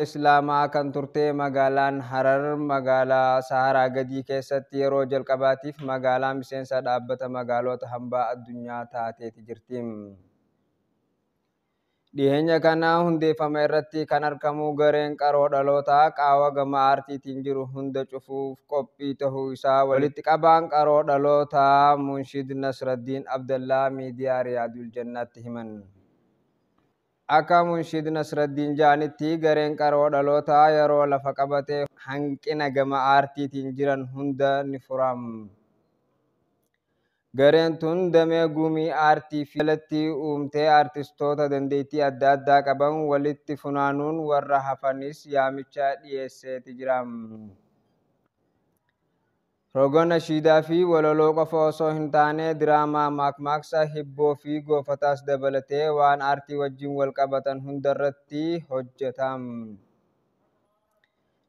Islaamaa kan turte magaalaan Harar magaalaa Saharaa Gadii keessatti yeroo jalqabaatiif magaalaa miseensa dhaabbata magaalota hambaa addunyaa taateeti jirti. Dhiyeenya kana hundeeffama irratti kan argamu gareen qaroo dhalootaa qaawwa gama aartiitiin jiru hunda cufuuf qophii tahuu isaa walitti qabaan qaroo dhalootaa Munshid Nasraddiin Abdallaa miidiyaa Riyaadul Jannaatti himan. Akka Munshid Nasraddiin jaanitti gareen qaroo dhalootaa yeroo lafa qabate hanqina gama aartiitiin jiran hunda ni furam. Gareen tun damee gumii aartii fi jalatti uumtee aartistoota dandeettii adda addaa qaban walitti funaanuun warra hafanis yaamicha dhiyeesseeti jira. Roga nashiidaa fi walaloo qofa osoo hin taane diraamaa maakmaaksa hibboo fi goofataas dabalatee waan aartii wajjin wal qabatan hundarratti hojjetam.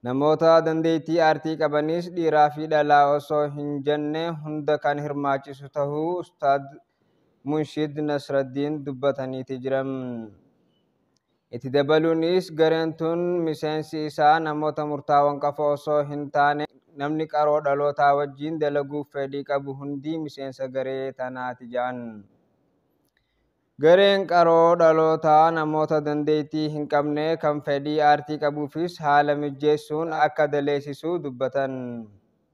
Namoota dandeettii aartii qabanis dhiiraa fi dhalaa osoo hin jenne hunda kan hirmaachisu tahuu Ustaad Munshid Nasraddiin dubbataniiti jiran. Itti dabaluunis gareen tun miseensi isaa namoota murtaawwan qofa osoo hin taane namni qaroo dhalootaa wajjin dalaguuf fedhii qabu hundi miseensa garee tanaati jedhan. Gareen qaroo dhalootaa namoota dandeettii hin qabne kan fedhii aartii qabuufis haala mijeessuun akka daleessisu dubbatan.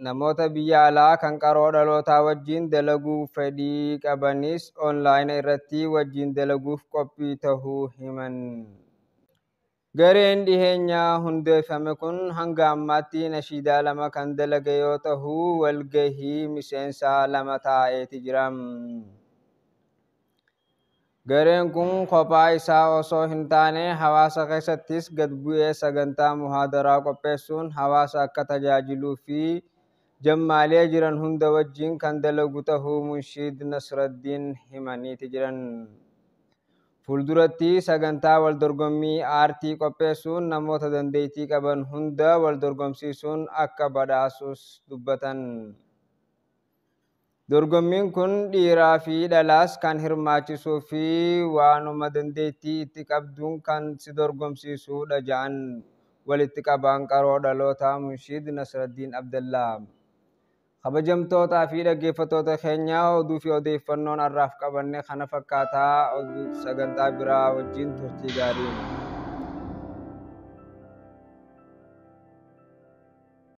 Namoota biyya alaa kan qaroo dhalootaa wajjin dalaguuf fedhii qabanis onlaayina irratti wajjin dalaguuf qophii tahuu himan. Gareen dhiheenya hundeeffame kun hanga ammaatti nashiidaa 2 kan dalage yoo ta'u walgahii miseensa 2 taa'eeti jira. Gareen kun kophaa isaa osoo hin taane hawaasa keessattis gad bu'ee sagantaa muhaadaraa qopheessuun hawaasa akka tajaajiluu fi jammaalee jiran hunda wajjin kan dalagu tahuu Munshid Nasraddiin himaniiti jiran. Fuulduratti sagantaa waldorgommii aartii qopheessuun namoota dandeettii qaban hunda waldorgomsiisuun akka badhaasus dubbatan. Dorgommiin kun dhiiraa fi dhalaas kan hirmaachisuu fi waanuma dandeettii itti qabduun kan si dorgomsiisudha jedhan walitti qabaan qaroo dhalootaa Munshid Nasraddiin Abdallaa. Kabajamtootaa fi dhaggeeffattoota keenya oduu fi odeeffannoon har'aaf qabanne kana fakkaataa sagantaa biraa wajjin turtii gaarii.